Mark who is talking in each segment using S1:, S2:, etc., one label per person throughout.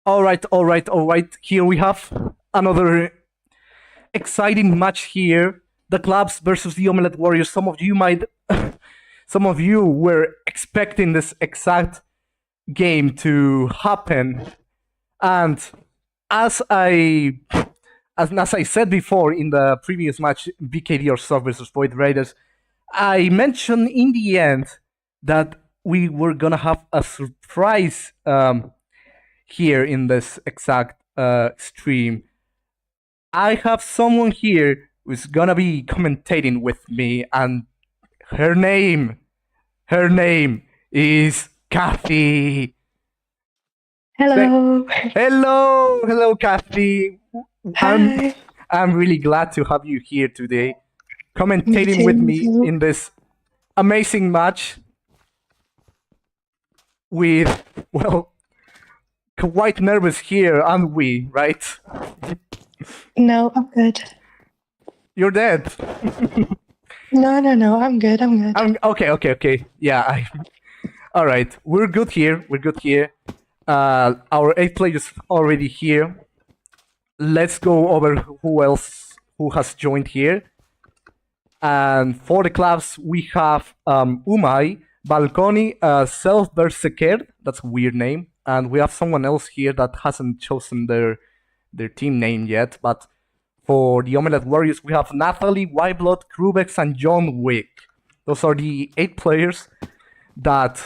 S1: All right, all right, all right. Here we have another exciting match here. The Klabs versus the Omelet Warriors. Some of you were expecting this exact game to happen, and as I as I said before in the previous match, BKD or Soft versus Void Raiders, I mentioned in the end that we were gonna have a surprise here in this exact stream. I have someone here who's gonna be commentating with me, and her name, her name is Kathy.
S2: Hello.
S1: Hello, Kathy. I'm
S2: Hi.
S1: I'm really glad to have you here today,
S2: Me
S1: commentating
S2: too.
S1: with
S2: Me
S1: me
S2: too.
S1: in this amazing match with, well, quite nervous here, aren't we, right?
S2: No, I'm good.
S1: You're dead.
S2: No. I'm good. I'm good.
S1: Okay. Yeah. All right. We're good here. Our 8 players already here. Let's go over who has joined here. And for the Klabs, we have Oumai, Valkoni, Zelfverzekerd. That's a weird name. And we have someone else here that hasn't chosen their team name yet. But for the Omelet Warriors, we have nathqlie, yblood, cruvex, and jxhnwick. Those are the 8 players that,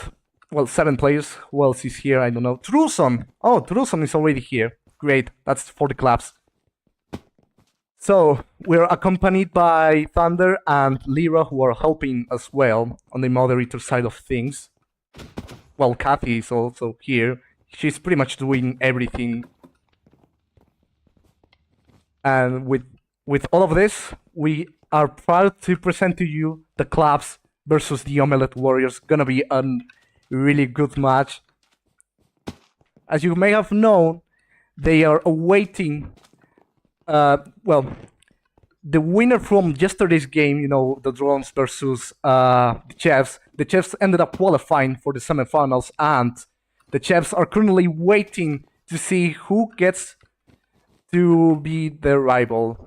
S1: well, 7 players. Who else is here? I don't know. Truesson. Oh, Truesson is already here. Great. That's for the Klabs. So we're accompanied by Thunder and Lyra, who are helping as well on the moderator side of things. Well, Kathy is also here. She's pretty much doing everything. And with all of this, we are proud to present to you the Klabs versus the Omelet Warriors. Gonna be a really good match. As you may have known, they are awaiting well, the winner from yesterday's game, the drones versus the chefs. The chefs ended up qualifying for the semifinals, and the chefs are currently waiting to see who gets to be their rival.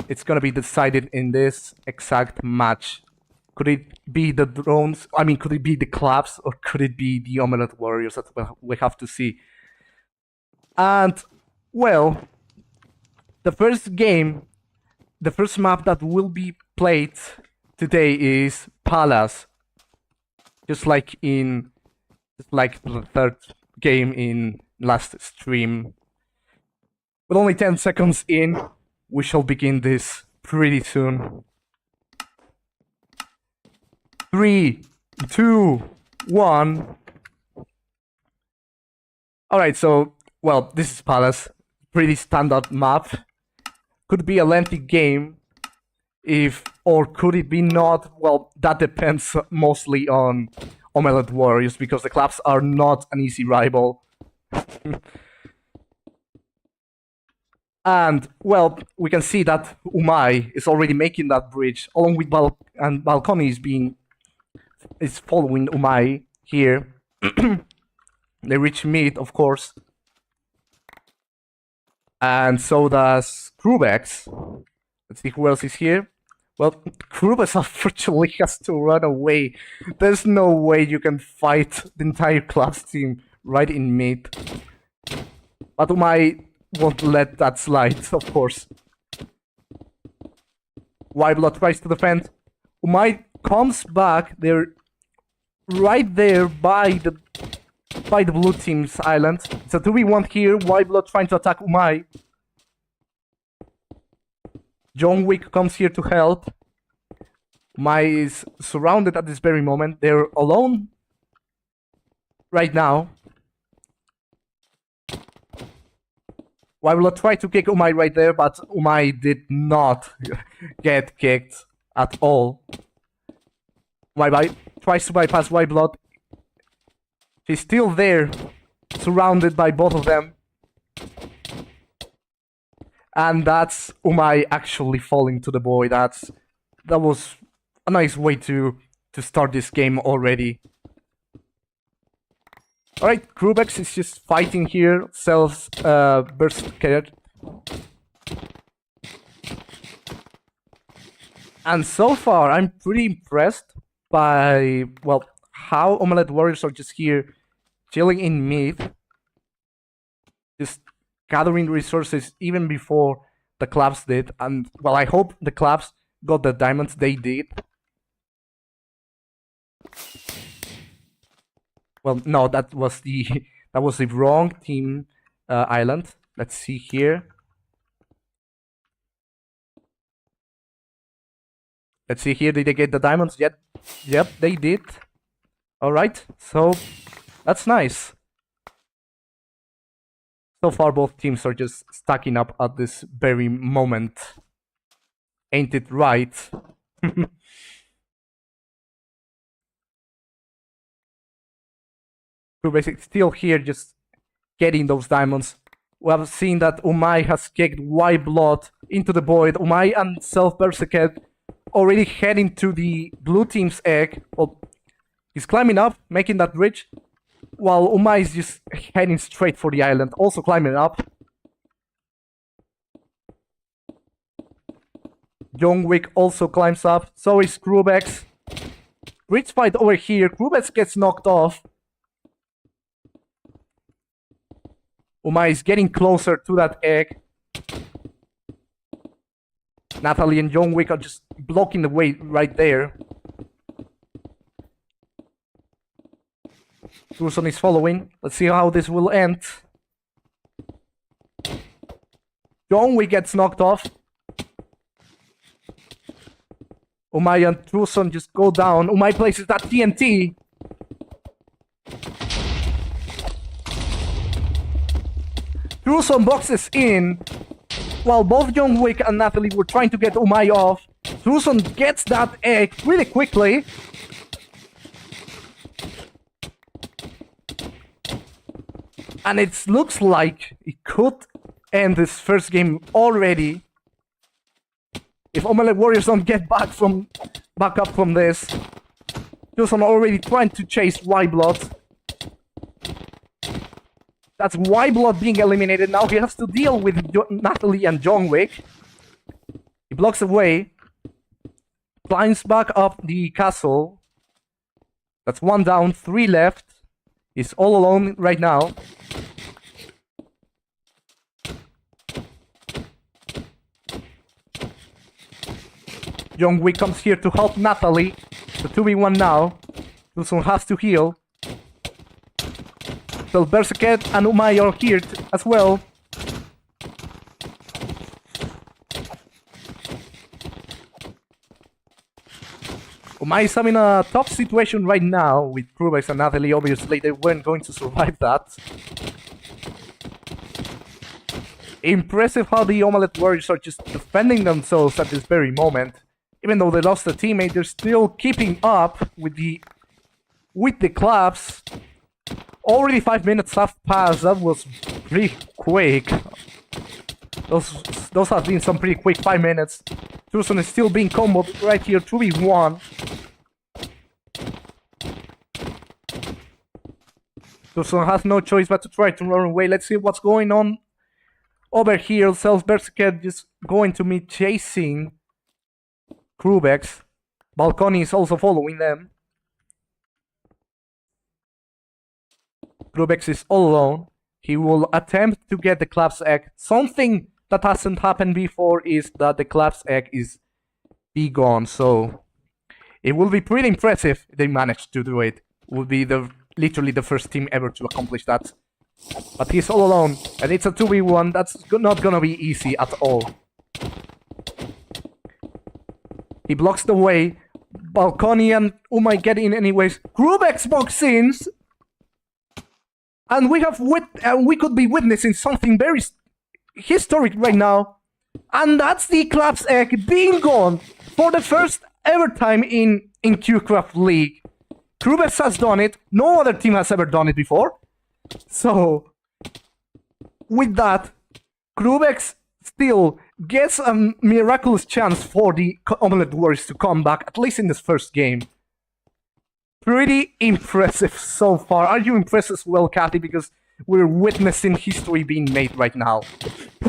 S1: It's gonna be decided in this exact match. Could it be the drones? I mean, could it be the Klabs, or could it be the Omelet Warriors? That's what we have to see. And, well, the first map that will be played today is Palace. Just like the third game in last stream. With only 10 seconds in, we shall begin this pretty soon. 3, 2, 1. Alright, so, well, this is Palace. Pretty standard map. Could be a lengthy game, or could it be not? Well, that depends mostly on Omelet Warriors, because the Klabs are not an easy rival. And, well, we can see that Oumai is already making that bridge, along with Valkoni is following Oumai here. They reach mid, of course. And so does cruvex. Let's see who else is here. Well, cruvex unfortunately has to run away. There's no way you can fight the entire Klabs team right in mid. But Oumai won't let that slide, of course. yblood tries to defend. Oumai comes back. They're right there by the blue team's island. It's a 2v1 here. yblood trying to attack Oumai. jxhnwick comes here to help. Oumai is surrounded at this very moment. They're alone right now. yblood tried to kick Oumai right there, but Oumai did not get kicked at all. Oumai tries to bypass yblood. She's still there, surrounded by both of them. And that's Oumai actually falling to the void. That was a nice way to start this game already. Alright, cruvex is just fighting here. Zelfverzekerd. And so far, I'm pretty impressed by, well, how Omelet Warriors are just here chilling in mid. Just gathering resources even before the Klabs did. And, well, I hope the Klabs got the diamonds they did. Well, no, that was the wrong team island. Let's see here. Let's see here, did they get the diamonds yet? Yep, they did. Alright, so that's nice. So far, both teams are just stacking up at this very moment. Ain't it right? Basically still here, just getting those diamonds. We have seen that Oumai has kicked yblood into the void. Oumai and Zelfverzekerd already heading to the blue team's egg. Well, he's climbing up, making that bridge, while Oumai is just heading straight for the island, also climbing up. Jxhnwick also climbs up, so is cruvex. Bridge fight over here, cruvex gets knocked off. Oumai is getting closer to that egg. nathqlie and Jxhnwick are just blocking the way right there. Truesson is following. Let's see how this will end. Jxhnwick gets knocked off. Oumai and Truesson just go down. Oumai places that TNT. Truesson boxes in, while both Jxhnwick and nathqlie were trying to get Oumai off. Truesson gets that egg really quickly. And it looks like it could end this first game already. If Omelet Warriors don't get back up from this. Truesson already trying to chase yblood. That's yblood being eliminated. Now he has to deal with nathqlie and Jxhnwick. He blocks away. Climbs back up the castle. That's 1 down, 3 left. He's all alone right now. Jxhnwick comes here to help nathqlie. The 2v1 now. Truesson has to heal. Zelfverzekerd and Oumai are here as well. Oumai is having a tough situation right now with cruvex and nathqlie. Obviously, they weren't going to survive that. Impressive how the Omelet Warriors are just defending themselves at this very moment. Even though they lost a teammate, they're still keeping up with the Klabs. Already 5 minutes have passed. That was pretty quick. Those have been some pretty quick 5 minutes. Truesson is still being comboed right here, 2v1. Truesson has no choice but to try to run away. Let's see what's going on over here. Zelfverzekerd just going to meet chasing cruvex. Valkoni is also following them. cruvex is all alone. He will attempt to get the Klabs egg. Something that hasn't happened before is that the Klabs egg is be gone. So it will be pretty impressive if they manage to do it. It will be literally the first team ever to accomplish that. But he's all alone, and it's a 2v1. That's not gonna be easy at all. He blocks the way. Valkoni and Oumai get in anyways. cruvex box in. And we could be witnessing something very historic right now. And that's the Klabs egg being gone for the first ever time in QCraft League. cruvex has done it. No other team has ever done it before. So, with that, cruvex still gets a miraculous chance for the Omelet Warriors to come back, at least in this first game. pretty impressive so far. Are you impressed as well, Kathy? Because we're witnessing history being made right now.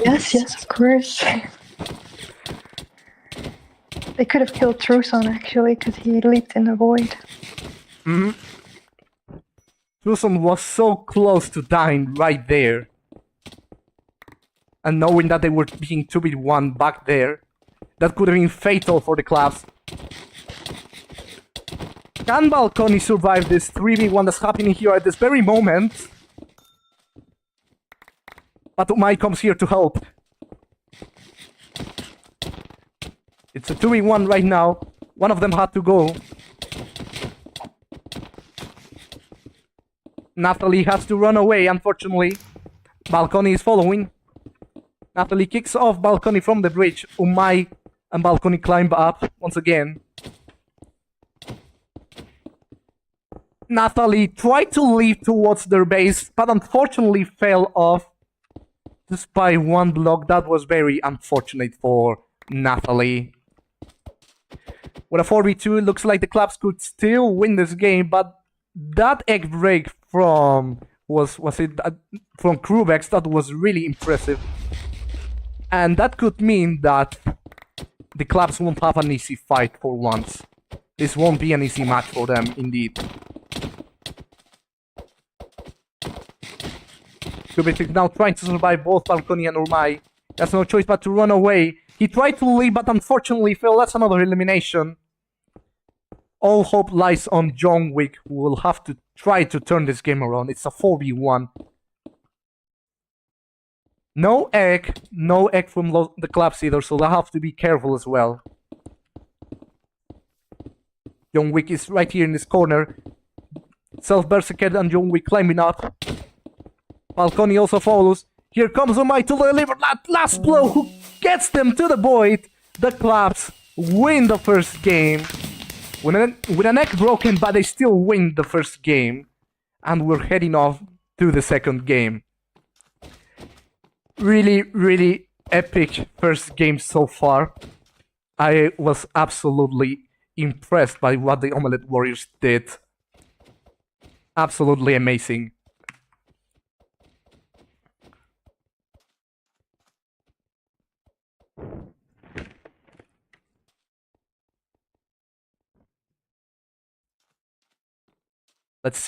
S2: Yes, of course. They could have killed Truesson actually, because he leaped in the void.
S1: Truesson was so close to dying right there. And knowing that they were being 2v1 back there, that could have been fatal for the Klabs. Can Valkoni survive this 3v1 that's happening here at this very moment? But oumai comes here to help. It's a 2v1 right now. One of them had to go. Nathqlie has to run away, unfortunately. Valkoni is following. Nathqlie kicks off Valkoni from the bridge. Oumai and Valkoni climb up once again. Nathqlie tried to leap towards their base, but unfortunately fell off just by one block. That was very unfortunate for Nathqlie. With a 4v2, it looks like the Klabs could still win this game, but that egg break from from cruvex, that was really impressive. And that could mean that the Klabs won't have an easy fight for once. This won't be an easy match for them, indeed. Cruvex is now trying to survive both Valkoni and oumai. He has no choice but to run away. He tried to leave, but unfortunately fell. That's another elimination. All hope lies on jxhnwick, who will have to try to turn this game around. It's a 4v1. No egg from the Klabs either, so they have to be careful as well. jxhnwick is right here in this corner. Zelfverzekerd and jxhnwick climbing up. Valkoni also follows. Here comes oumai to deliver that last blow, who gets them to the void. The Klabs win the first game. With an egg broken, but they still win the first game. And we're heading off to the second game. Really, really epic first game so far. I was absolutely impressed by what the Omelet Warriors did. Absolutely amazing. Let's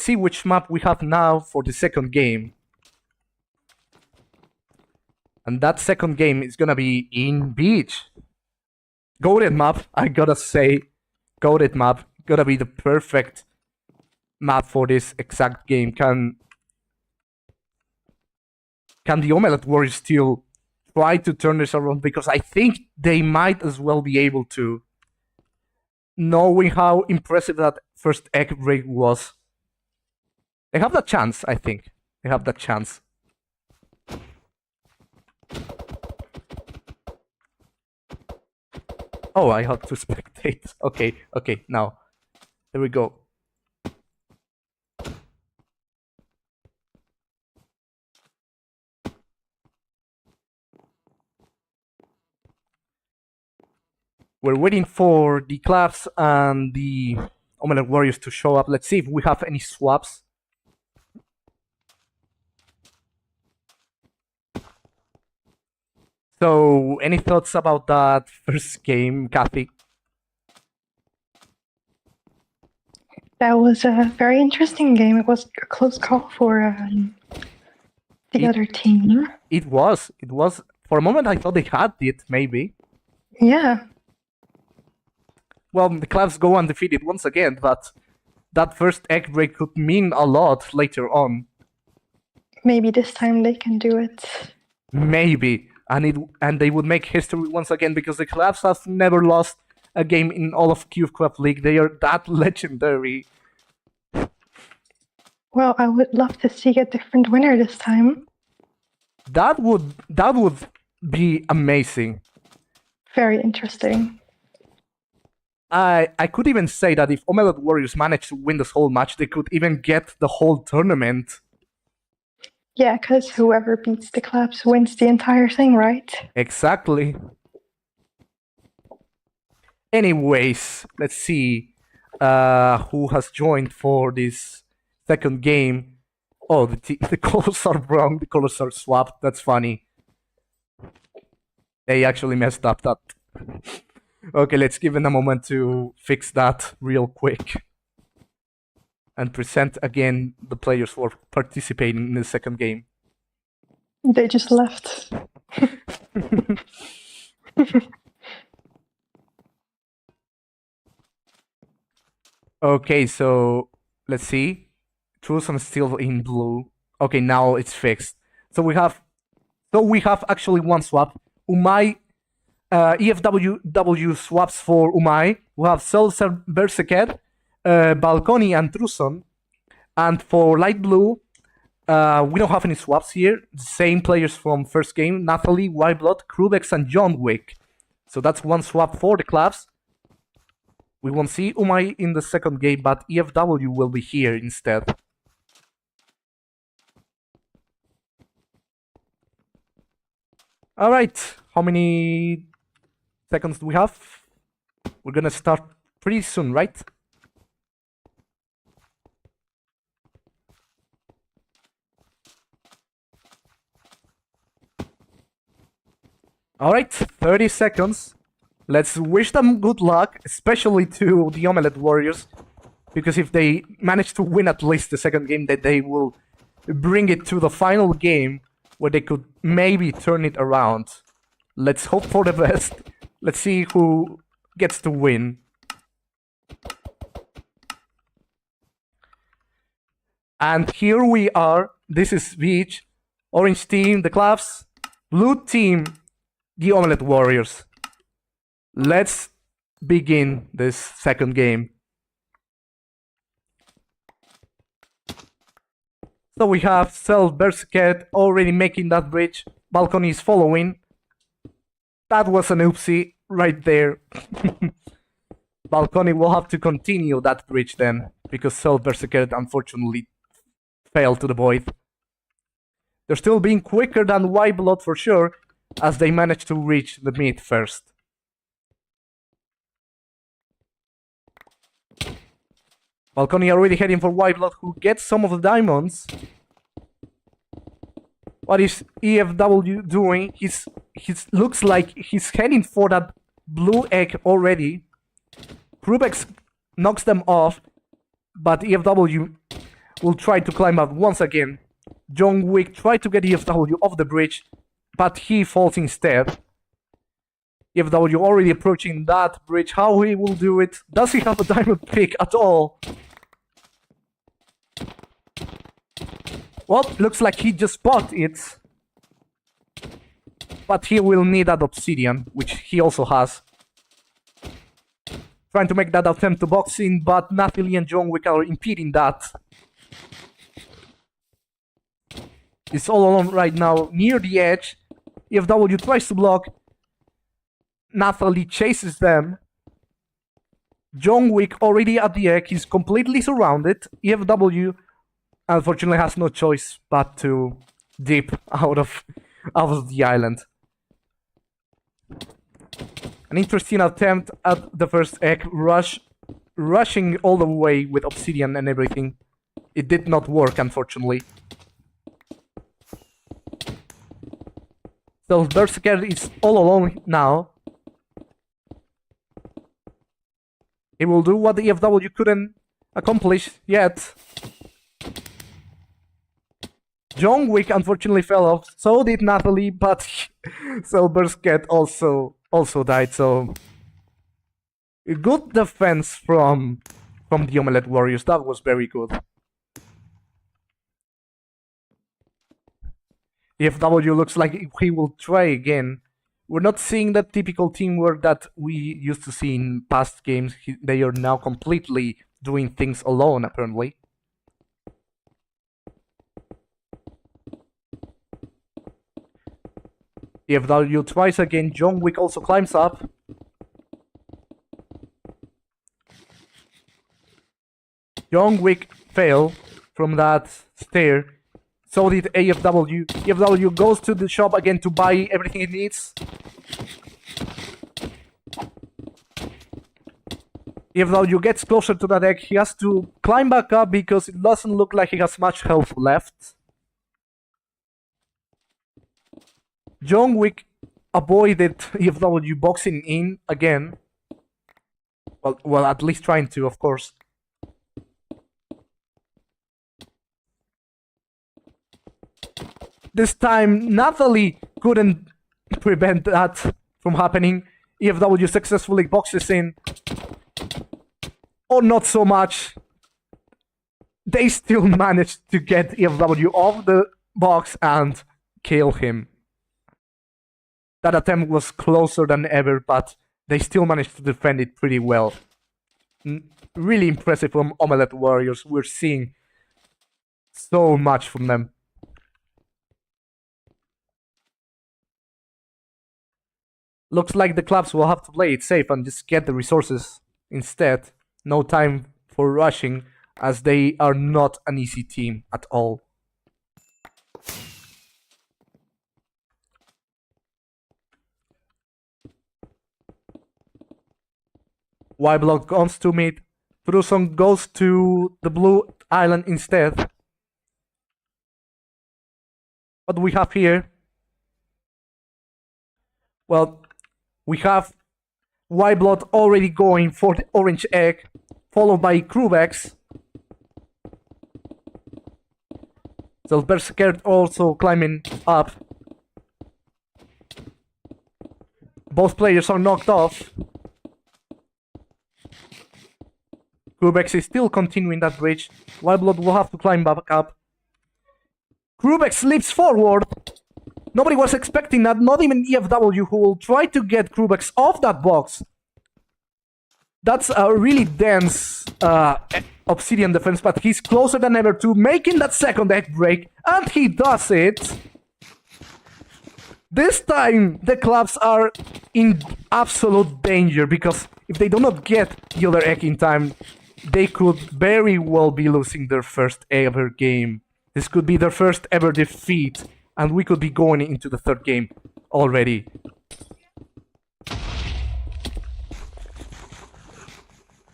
S1: see which map we have now for the second game. And that second game is gonna be in beach. Goated map, I gotta say. Goated map. Gotta be the perfect map for this exact game. Can the Omelet Warriors still try to turn this around? Because I think they might as well be able to. Knowing how impressive that first egg break was. They have that chance, I think. They have that chance. Oh, I have to spectate. Okay, now. There we go. We're waiting for the Klabs and the Omelet Warriors to show up. Let's see if we have any swaps. So, any thoughts about that first game, Kathy?
S2: That was a very interesting game. It was a close call for the other team.
S1: It was. For a moment, I thought they had it, maybe.
S2: Yeah.
S1: Well, the Klabs go undefeated once again, but that first egg break could mean a lot later on.
S2: Maybe this time they can do it.
S1: Maybe. And they would make history once again, because the Klabs have never lost a game in all of CubeCraft League. They are that legendary.
S2: Well, I would love to see a different winner this time.
S1: That would be amazing.
S2: Very interesting.
S1: I could even say that if Omelet Warriors managed to win this whole match, they could even get the whole tournament.
S2: Yeah, because whoever beats the Klabs wins the entire thing, right?
S1: Exactly. Anyways, let's see. who has joined for this second game. Oh, the colors are wrong. The colors are swapped. That's funny. They actually messed up that. Okay, let's give them a moment to fix that real quick. And present again the players who are participating in the second game.
S2: They just left.
S1: Okay, so let's see. Truesson is still in blue. Okay, now it's fixed. So we have actually one swap. Oumai, EFWW swaps for Oumai. We have Zelfverzekerd, Valkoni, and truesson. And for light blue, we don't have any swaps here. The same players from first game: nathqlie, yblood, cruvex, and jxhnwick. So that's one swap for the Klabs. We won't see Oumai in the second game, but EFW will be here instead. Alright, how many seconds do we have? We're gonna start pretty soon, right? Alright, 30 seconds. Let's wish them good luck, especially to the Omelet Warriors, because if they manage to win at least the second game, that they will bring it to the final game where they could maybe turn it around. Let's hope for the best. Let's see who gets to win. And here we are. This is Beach. Orange team, the Klabs. Blue team, the Omelet Warriors. Let's begin this second game. So we have Zelfverzekerd already making that bridge. Valkoni is following. That was an oopsie right there. Valkoni will have to continue that bridge then, because Zelfverzekerd unfortunately fell to the void. They're still being quicker than yblood for sure, as they managed to reach the mid first. Valkoni already heading for yblood, who gets some of the diamonds. What is EFW doing? He's looks like he's heading for that blue egg already. Cruvex knocks them off, but EFW will try to climb up once again. Jxhnwick tried to get EFW off the bridge, but he falls instead. EFW already approaching that bridge. How he will do it? Does he have a diamond pick at all? Well, looks like he just bought it. But he will need that obsidian, which he also has. Trying to make that attempt to box in, but nathqlie and jxhnwick are impeding that. It's all alone right now near the edge. EFW tries to block. nathqlie chases them. Jxhnwick already at the egg. He's completely surrounded. EFW unfortunately has no choice but to dip out of the island. An interesting attempt at the first egg rushing all the way with obsidian and everything. It did not work, unfortunately. So Zelfverzekerd is all alone now. He will do what the EFW couldn't accomplish yet. Jxhnwick unfortunately fell off, so did nathqlie, but Zelfverzekerd also died, so a good defense from the Omelet Warriors. That was very good. EFW looks like he will try again. We're not seeing that typical teamwork that we used to see in past games. They are now completely doing things alone, apparently. EFW tries again. Jxhnwick also climbs up. Jxhnwick fell from that stair. So did EFW. EFW goes to the shop again to buy everything it needs. EFW gets closer to that egg, he has to climb back up because it doesn't look like he has much health left. jxhnwick avoided EFW boxing in again. Well, at least trying to, of course. This time, nathqlie couldn't prevent that from happening. EFW successfully boxes in. Or not so much. They still managed to get EFW off the box and kill him. That attempt was closer than ever, but they still managed to defend it pretty well. Really impressive from Omelet Warriors. We're seeing so much from them. Looks like the Klabs will have to play it safe and just get the resources instead. No time for rushing, as they are not an easy team at all. yblood comes to mid. truesson goes to the blue island instead. What do we have here? Well, we have yblood already going for the orange egg, followed by cruvex. Zelfverzekerd also climbing up. Both players are knocked off. cruvex is still continuing that bridge. yblood will have to climb back up. cruvex leaps forward. Nobody was expecting that, not even EFW, who will try to get cruvex off that box. That's a really dense obsidian defense, but he's closer than ever to making that second egg break, and he does it. This time, the Klabs are in absolute danger, because if they do not get the other egg in time, they could very well be losing their first ever game. This could be their first ever defeat, and we could be going into the third game already.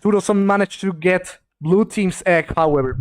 S1: truesson managed to get blue team's egg, however.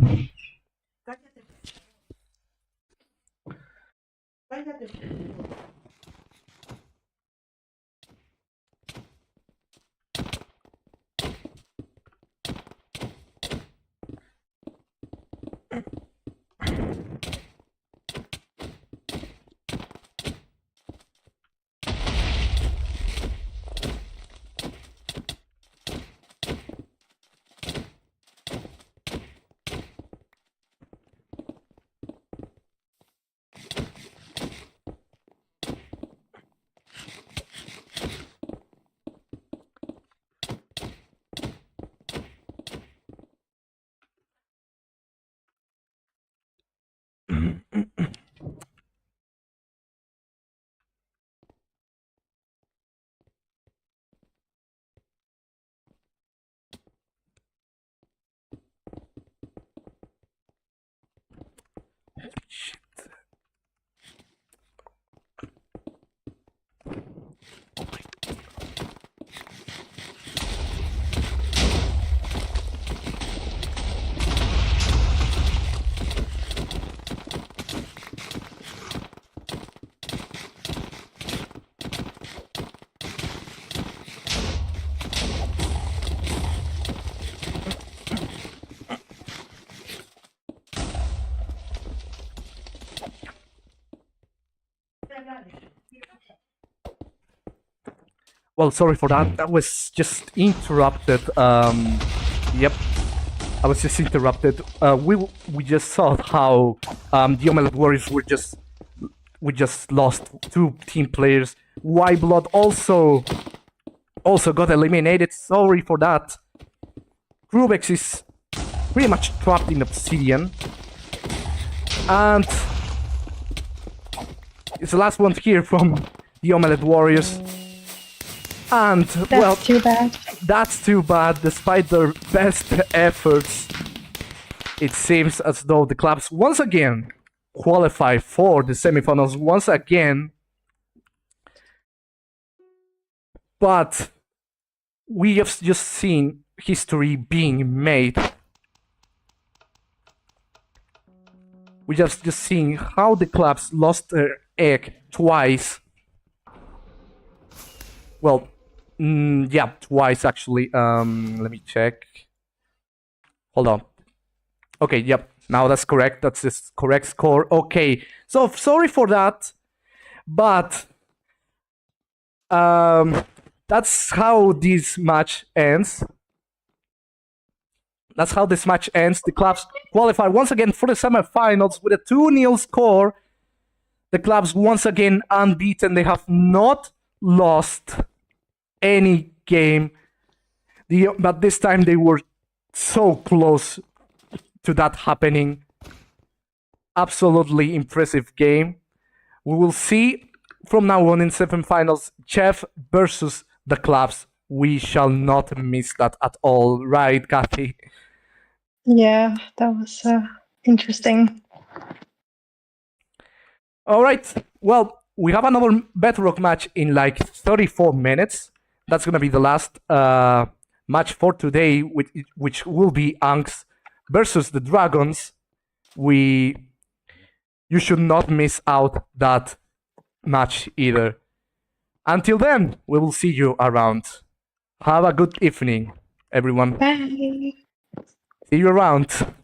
S1: Well, sorry for that. That was just interrupted. Yep, I was just interrupted. We just saw how the Omelet Warriors we just lost two team players. yblood also got eliminated. Sorry for that. cruvex is pretty much trapped in obsidian, and it's the last one here from the Omelet Warriors. And, well,
S2: That's too bad.
S1: That's too bad. Despite their best efforts, it seems as though the Klabs once again qualify for the semifinals once again. But we have just seen history being made. We just seeing how the Klabs lost their egg twice. Well, yeah, twice actually. Let me check. Hold on. Okay, yep. Now that's correct. That's the correct score. Okay. So sorry for that, but that's how this match ends. That's how this match ends. The Klabs qualify once again for the semifinals with a 2-0 score. The Klabs once again unbeaten. They have not lost any game. But this time they were so close to that happening. Absolutely impressive game. We will see from now on in semifinals, Jeff versus the Klabs. We shall not miss that at all, right, Kathy?
S2: Yeah, that was interesting.
S1: All right. Well, we have another Bedrock match in like 34 minutes. That's going to be the last match for today, which will be Anks versus the Dragons. You should not miss out that match either. Until then, we will see you around. Have a good evening, everyone.
S2: Bye.
S1: See you around.